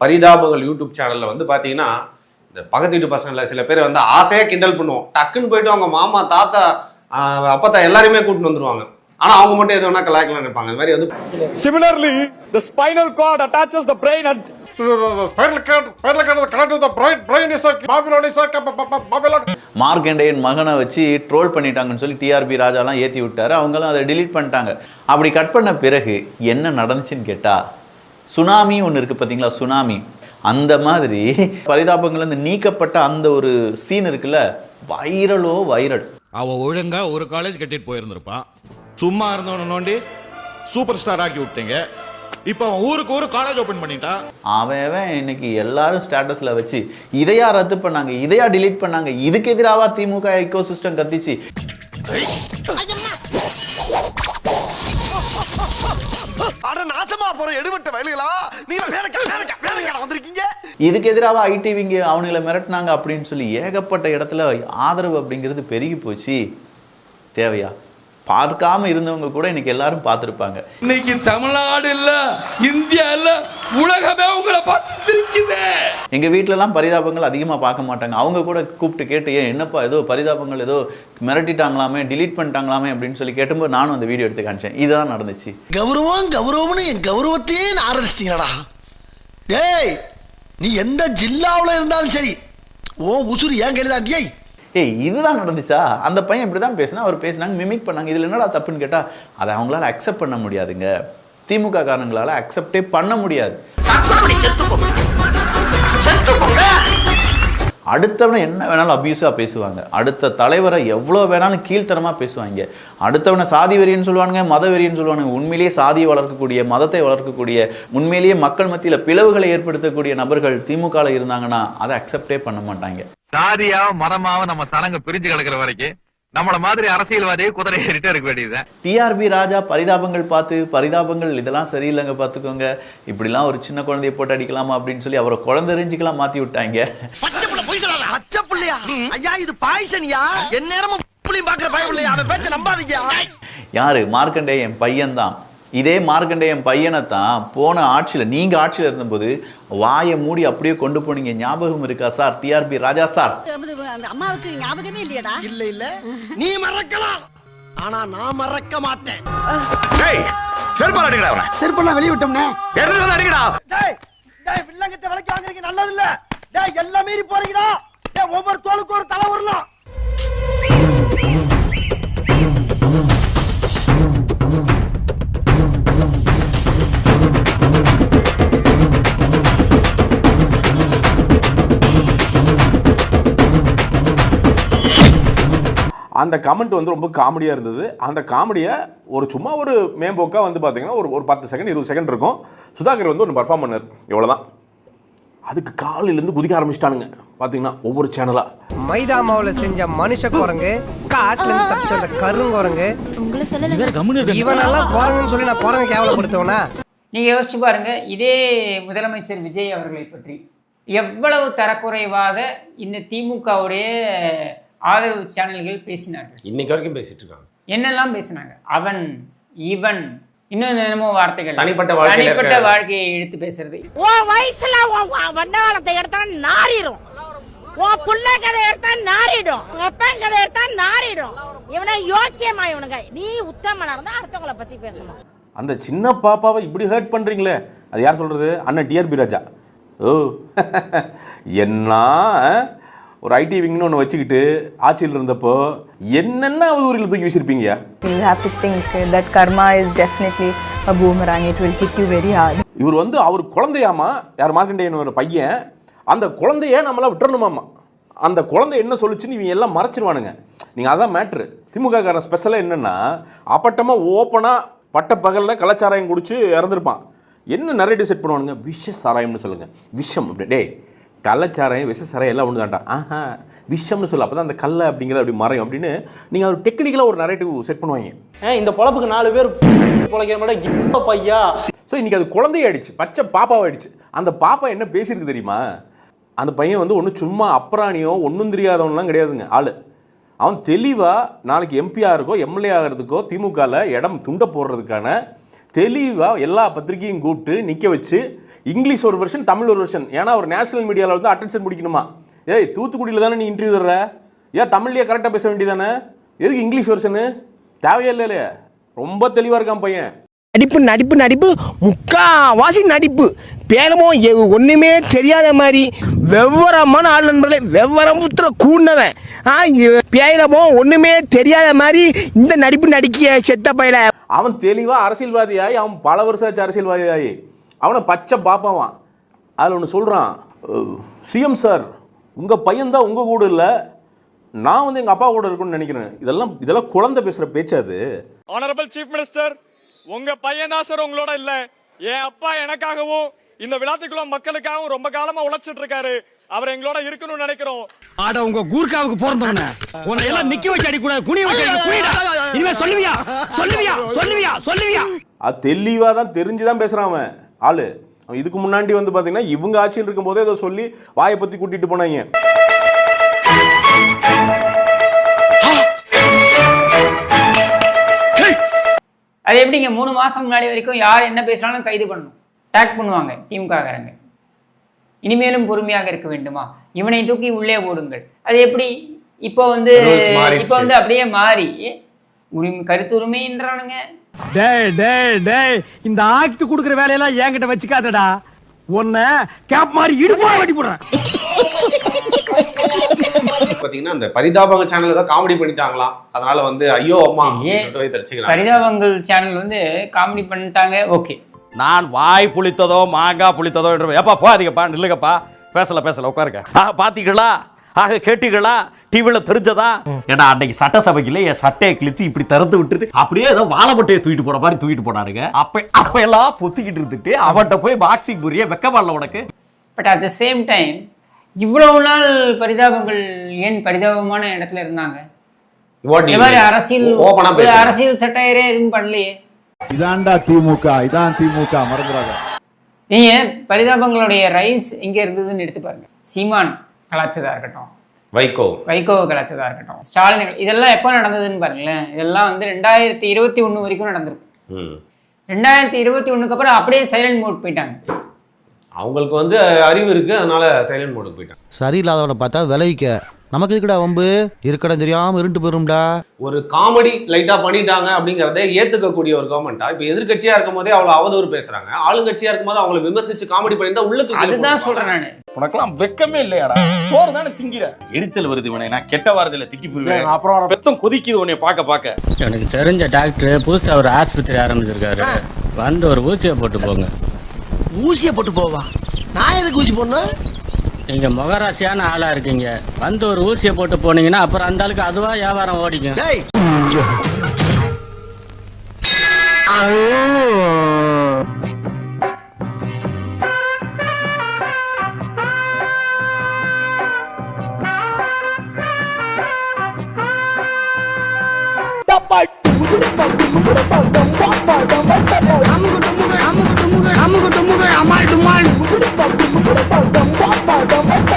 பரிதாபங்கள் YouTube சேனலில் வந்து பார்த்தீங்கன்னா இந்த பக்கத்து வீட்டு பசங்களில் சில பேர் வந்து ஆசையாக கிண்டல் பண்ணுவோம். டக்குன்னு போயிட்டு அவங்க மாமா தாத்தா அப்பத்தா எல்லாரையுமே கூட்டின்னு வந்துருவாங்க. ஆனா அவங்க மட்டும் எது வேணா கலாய்க்கலாம் நினைப்பாங்க. அது மாதிரி வந்து Similarly, the spinal cord attaches the brain and spinal cord connected to the brain is a Babylon. Markandeyan மகனை வச்சு ட்ரோல் பண்ணிட்டாங்கன்னு சொல்லி டிஆர்பி ராஜாலாம் ஏற்றி விட்டாரு. அவங்களும் அதை டிலீட் பண்ணிட்டாங்க. அப்படி கட் பண்ண பிறகு என்ன நடந்துச்சுன்னு கேட்டால், சுனாமி ஒன்று இருக்குது பார்த்தீங்களா, சுனாமி. அந்த மாதிரி பரிதாபங்கள் வந்து நீக்கப்பட்ட அந்த ஒரு சீன் இருக்குல்ல, வைரலோ வைரல். அவ ஒழுங்கா ஒரு காலேஜ் கட்டிட்டு போயிருந்திருப்பான். சும்மா இருந்தவன நோண்டி சூப்பர் ஸ்டார் ஆக்கி விட்டீங்க. இப்போ அவன் ஊருக்கு ஒரு காலேஜ் ஓபன் பண்ணிட்டான். அவன் இன்னைக்கு எல்லாரும் ஸ்டேட்டஸ்ல வச்சு இதையா ரத்து பண்ணாங்க, இதையா டிலீட் பண்ணாங்க, இதுக்கு எதிராவா திமுக எக்கோ சிஸ்டம் கத்திச்சு. இதுக்கு எதிராக ஐடிவிங்க அவனுங்களை மிரட்டினாங்க அப்படின்னு சொல்லி ஏகப்பட்ட இடத்துல ஆதரவு அப்படிங்கிறது பெருகி போச்சு. தேவையா? பார்க்காம இருந்தவங்க கூட இன்னைக்கு எல்லாரும் பார்த்துருப்பாங்க. இன்னைக்கு தமிழ்நாடு இல்ல, இந்தியா இல்ல, உலகமே உங்களை பார்த்து சிரிக்குது. எங்க வீட்டிலலாம் பரிதாபங்கள் அதிகமாக பார்க்க மாட்டாங்க. அவங்க கூட கூப்பிட்டு கேட்டு, ஏன் என்னப்பா ஏதோ பரிதாபங்கள் ஏதோ மிரட்டிட்டாங்களாமே, டிலீட் பண்ணிட்டாங்களாமே அப்படின்னு சொல்லி கேட்டும்போது நானும் அந்த வீடியோ எடுத்து காமிச்சேன். இதுதான் நடந்துச்சு. கௌரவம்னு என் கௌரவத்தையே ஆரம்பிச்சிட்டீங்களா? டேய், நீ எந்த ஜில்லாவில் இருந்தாலும் சரி, ஓ உசுறு ஏன் கையில் தாண்டியை. இதுதான் நடந்துச்சா? அந்த பையன் இப்படி தான் பேசினா, அவர் பேசினாங்க, மிமிக் பண்ணாங்க. இதில் என்னடா தப்புன்னு கேட்டால், அதை அவங்களால அக்செப்ட் பண்ண முடியாதுங்க. திமுக காரணங்களால் அக்செப்டே பண்ண முடியாது. அடுத்தவனை என்ன வேணாலும் அபியூஸாக பேசுவாங்க. அடுத்த தலைவரை எவ்வளோ வேணாலும் கீழ்த்தரமாக பேசுவாங்க. அடுத்தவனை சாதி வெறின்னு சொல்லுவானுங்க, மத வெறின்னு சொல்லுவானுங்க. உண்மையிலேயே சாதியை வளர்க்கக்கூடிய, மதத்தை வளர்க்கக்கூடிய, உண்மையிலேயே மக்கள் மத்தியில் பிளவுகளை ஏற்படுத்தக்கூடிய நபர்கள் திமுகவில் இருந்தாங்கன்னா அதை அக்செப்டே பண்ண மாட்டாங்க. சாதியா மதமாவ நம்ம சனங்க பிரிஞ்சு கிடக்கிற வரைக்கும் நம்மள மாதிரி அரசியல்வாதியை குதிரை ஏறிட்டே இருக்க வேண்டியது. டிஆர்பி ராஜா பரிதாபங்கள் பார்த்து, பரிதாபங்கள் இதெல்லாம் சரியில்லைங்க பார்த்துக்கோங்க, இப்படிலாம் ஒரு சின்ன குழந்தைய போட்டு அடிக்கலாமா அப்படின்னு சொல்லி அவரை குழந்தை எரிஞ்சுக்கலாம் மாற்றி விட்டாங்க. யாரு? மார்க்கண்டேயன் பையன் தான். இதே மார்க்கண்டேயன் பையனை தான் போன ஆட்சியில், நீங்க ஆட்சியில் இருந்தபோது வாயை மூடி அப்படியே கொண்டு போனீங்க. ஞாபகம் இருக்கா சார்? டிஆர்பி ராஜா சார். அம்மாவுக்கு ஞாபகமே இல்லையடா. இல்ல நீ மறக்கலாம், ஆனா நான் மறக்க மாட்டேன். செருப்பால அடிக்கடா அவனை. செருப்பெல்லாம் வெளிய விட்டோம்னே. எடுத்து வந்து அடிக்கடா. டேய் டேய், வில்லங்கத்தை விலைக்கு வாங்குறீங்க நல்லது இல்ல. டேய் எல்லாம் மீறி போறீங்கடா. டேய் ஒவ்வொரு தோளுக்கு ஒரு தலை வரணும். அந்த கமெண்ட் வந்து ரொம்ப காமெடியாக இருந்தது. அந்த காமெடியை ஒரு சும்மா ஒரு மேம்போக்காக வந்து பார்த்தீங்கன்னா ஒரு 10 செகண்ட் 20 செகண்ட் இருக்கும். சுதாகர் வந்து ஒன்று பர்ஃபார்ம் பண்ணார், இவ்வளோதான். அதுக்கு காலையிலேருந்து குதிக்க ஆரம்பிச்சிட்டானுங்க பார்த்தீங்கன்னா ஒவ்வொரு சேனலாக. மைதா மாவுல செஞ்ச மனுஷ குரங்கு, காட்டுல இருந்து தப்பிச்ச அந்த கருங்குரங்கு, இவனெல்லாம் குரங்குன்னு சொல்லி நான் குரங்கு கேவலப்படுத்துவேனா? நீங்க யோசிச்சு பாருங்க, இதே முதலமைச்சர் விஜய் அவர்களை பற்றி எவ்வளவு தரக்குறைவாக இந்த திமுகவுடைய ஆதரவு சேனல்கள் பேசினார்கள். இன்னைக்கு வரைக்கும் பேசிட்டு இருக்காங்க. என்னெல்லாம் பேசினாங்க? அவன், இவன், இன்னும் என்னமோ வார்த்தைகள், தனிப்பட்ட வாழ்க்கையை எடுத்து பேசுறது. உன் வயசுல வண்டவாளத்தை எடுத்தா நாரிடும், உன் புள்ள கதை எடுத்தா நாரிடும், உன் அப்பன் கதை எடுத்தா நாரிடும். இவனை யோக்கியமா இவனுங்க. நீ உத்தமனா இருந்தா அடுத்தவங்களை பத்தி பேசணும். அந்த சின்ன பாப்பாவை இப்படி ஹர்ட் பண்ணுறீங்களே, அது யார் சொல்கிறது? அண்ணன் டிஆர்பி ராஜா. ஓ என்ன ஒரு ஐடி விங்னு ஒன்று வச்சுக்கிட்டு ஆட்சியில் இருந்தப்போ என்னென்ன அவதூறில் தூக்கி வீசிருப்பீங்க. இவர் வந்து அவர் குழந்தையாமா, யார் மார்க்கண்டேயன் ஒரு பையன், அந்த குழந்தைய நம்மளாம் விட்டுறணுமாமா. அந்த குழந்தை என்ன சொல்லுச்சுன்னு இவங்க எல்லாம் மறைச்சிருவானுங்க. நீங்கள் அதான் மேட்ரு. திமுக காரன் ஸ்பெஷலாக என்னென்னா, அப்பட்டமாக ஓப்பனாக பட்ட பகலில் கலாச்சாரம் குடிச்சு இறந்துருப்பான். என்ன நரேட்டிவ் செட் பண்ணுவானுங்க? விஷ சாராயம்னு சொல்லுங்கள், விஷம் அப்படி. டே, கள்ளச்சாராயம் விஷ சாராயம் எல்லாம் ஒன்று தான்டா. விஷம்னு சொல்லு, அப்போ தான் அந்த கல்லை அப்படிங்கிறது அப்படி மறையும் அப்படின்னு நீங்கள் ஒரு டெக்னிக்கலாக ஒரு நரேட்டிவ் செட் பண்ணுவாங்க. இந்த பொழப்புக்கு 4 பேர் பையா. ஸோ இன்றைக்கி அது குழந்தையாயிடுச்சு, பச்சை பாப்பாவாயிடுச்சு. அந்த பாப்பா என்ன பேசியிருக்கு தெரியுமா? அந்த பையன் வந்து ஒன்றும் சும்மா அப்புறாணியோ ஒன்றும் தெரியாதவன்லாம் கிடையாதுங்க. ஆள் அவன் தெளிவாக நாளைக்கு எம்பி ஆகிறதுக்கோ எம்எல்ஏ ஆகிறதுக்கோ திமுகவில் இடம் துண்டை போடுறதுக்கான தெளிவாக எல்லா பத்திரிகையும் கூப்பிட்டு நிற்க வச்சு இங்கிலீஷ் ஒரு வெர்ஷன், தமிழ் ஒரு வெர்ஷன். ஏன்னா ஒரு நேஷனல் மீடியாவில் வந்து அட்டென்ஷன் பிடிக்கணுமா? ஏய், தூத்துக்குடியில் தானே நீ இன்டர்வியூ தர்ற, ஏன் தமிழ்லேயே கரெக்டாக பேச வேண்டியதானே? எதுக்கு இங்கிலீஷ் வெர்ஷனு? தேவையே இல்லையே. ரொம்ப தெளிவாக இருக்கான் பையன். நடிப்பு நடிப்பு நடிப்பு முக்காவாசி நடிப்பு. பேரமோ ஒண்ணுமே தெரியாத மாதிரி வெவ்வரமான ஆள் நண்பர்களே, வெவ்வரம் புத்திர கூண்டவன். பேரமோ ஒண்ணுமே தெரியாத மாதிரி இந்த நடிப்பு நடிக்கிய செத்த பையல. அவன் தெளிவாக அரசியல்வாதியாகி, அவன் பல வருஷம் ஆச்சு அரசியல்வாதியாகி, அவனை பச்சை பாப்பாவான். அதில் ஒன்று சொல்கிறான், சிஎம் சார் உங்கள் பையன்தான் உங்கள் கூட இல்லை, நான் வந்து எங்கள் அப்பா கூட இருக்குன்னு நினைக்கிறேன். இதெல்லாம் குழந்தை பேசுகிற பேச்சு அது. ஆனரபிள் சீஃப் மினிஸ்டர், உங்க பையன் தான் சார் உங்களோட இல்ல. என் அப்பா எனக்காகவும் இந்த விளாத்திக்குளம் மக்களுக்காகவும் ரொம்ப காலமா உழைச்சிட்டு இருக்காரு. அவர் எங்களோட இருக்கணும்னு நினைக்கிறோம். ஆட உங்க கூர்க்காவுக்கு போறந்தவன உன்னை எல்லாம் நிக்க வச்சு அடி கூடாது, குனிய வச்சு அடி குனிடா. இனிமே சொல்லுவியா சொல்லுவியா சொல்லுவியா சொல்லுவியா? அது தெளிவாக தான் தெரிஞ்சுதான் பேசுகிறான் அவன் ஆளு. அவன் இதுக்கு முன்னாடி வந்து பார்த்தீங்கன்னா இவங்க ஆட்சியில் இருக்கும் போதே ஏதோ சொல்லி வாயை பற்றி கூட்டிட்டு போனாங்க. அது எப்படிங்க 3 மாசம் முன்னாடி வரைக்கும் யார் என்ன பேசினாலும் கைது பண்ணணும், டேக் பண்ணுவாங்க திமுககாரங்க. இனிமேலும் பொறுமையாக இருக்க வேண்டுமா, இவனை தூக்கி உள்ளே போடுங்கள். அது எப்படி இப்போ வந்து அப்படியே மாறி கருத்து உரிமைன்றானுங்க. டேய் டேய் டேய், இந்த ஆக்ட் குடுக்குற வேலையெல்லாம் என்கிட்ட வச்சுக்காதடா. உன்னை கேப் மாதிரி இடுப்பா வெட்டி போடுறேன். பாத்தீங்கன்னா அந்த பரிதாபங்கள் சேனல் ஏதோ காமெடி பண்ணிட்டாங்களாம், அதனால வந்து ஐயோ அம்மா பரிதாபங்கள் சேனல் வந்து காமெடி பண்ணிட்டாங்க. ஓகே, நான் வாய் புளித்ததோ மாங்காய் புளித்ததோ என்று எப்பா போகாதீங்கப்பா, நில்லுங்கப்பா, பேசல உட்காருங்க. பாத்தீங்களா, ஆக கேட்டீங்களா, டிவில தெரிஞ்சதா? ஏன்னா அன்னைக்கு சட்டசபைக்குள்ள என் சட்டையை கிழிச்சு இப்படி திறந்து விட்டுட்டு அப்படியே ஏதோ வாழைப்பட்டையை தூக்கிட்டு போன மாதிரி தூக்கிட்டு போனாருங்க. அப்ப எல்லாம் பொத்திக்கிட்டு இருந்துட்டு அவன்கிட்ட போய் பாக்ஸிங் புரிய வெக்கமாடல உனக்கு. But at the same time இவ்வளவு நாள் பரிதாபங்கள் ஏன் பரிதாபமான இடத்துல இருந்தாங்க? அரசியல் சட்டையரே எதுவும் பண்ணலையே. இதான்டா திமுக, இதான் திமுக, மறந்துடாத. நீங்க பரிதாபங்களுடைய ரைஸ் எங்க இருந்ததுன்னு எடுத்து பாருங்க. சீமான் கலாச்சதா இருக்கட்டும், வைகோ கலாச்சதா இருக்கட்டும், ஸ்டாலின், இதெல்லாம் எப்போ நடந்ததுன்னு பாருங்களேன். இதெல்லாம் வந்து 2021 வரைக்கும் நடந்திருக்கு. 2021க்கு அப்புறம் அப்படியே சைலண்ட் மோட் போயிட்டாங்க. அவங்களுக்கு வந்து அறிவு இருக்கு, அதனால சைலண்ட் மோடுக்கு போயிட்டாங்க. சரியில்லாதவனை பார்த்தா விளைவிக்க நமக்கு இருக்கடா வம்பு, இருக்கடா தெரியாம இருண்டு போயிரும்டா. ஒரு காமெடி லைட்டா பண்ணிட்டாங்க அப்படிங்கறதே ஏத்துக்கக்கூடிய ஒரு கவர்மெண்டா இப்ப எதிர்கட்சியா இருக்கும் போதே அவ்வளவு அவதூறு பேசுறாங்க, ஆளுங்கட்சியா இருக்கும் போது அவங்களை விமர்சிச்சு காமெடி பண்ணிட்டா உள்ள தூக்கி. அதுதான் சொல்றேன் நானு. உனக்கெல்லாம் வெக்கமே இல்லையாடா? சோறு தானே திங்கிற. எரிச்சல் வருது இவனை, நான் கெட்ட வாரத்துல திக்கி போயிருவேன். அப்புறம் பெத்தம் கொதிக்குது உன்னை பார்க்க. எனக்கு தெரிஞ்ச டாக்டர் புதுசா ஒரு ஆஸ்பத்திரி ஆரம்பிச்சிருக்காரு, வந்து ஒரு ஊசியை போட்டு போங்க. ஊசியை போட்டு போவா? நான் எதுக்கு ஊசி போடணும்? நீங்க முகராசியான ஆளா இருக்கீங்க, வந்து ஒரு ஊசியை போட்டு போனீங்கன்னா அப்புறம் அந்த ஆளுக்கு அதுவா வியாபாரம் ஓடிக்கும். அம்மா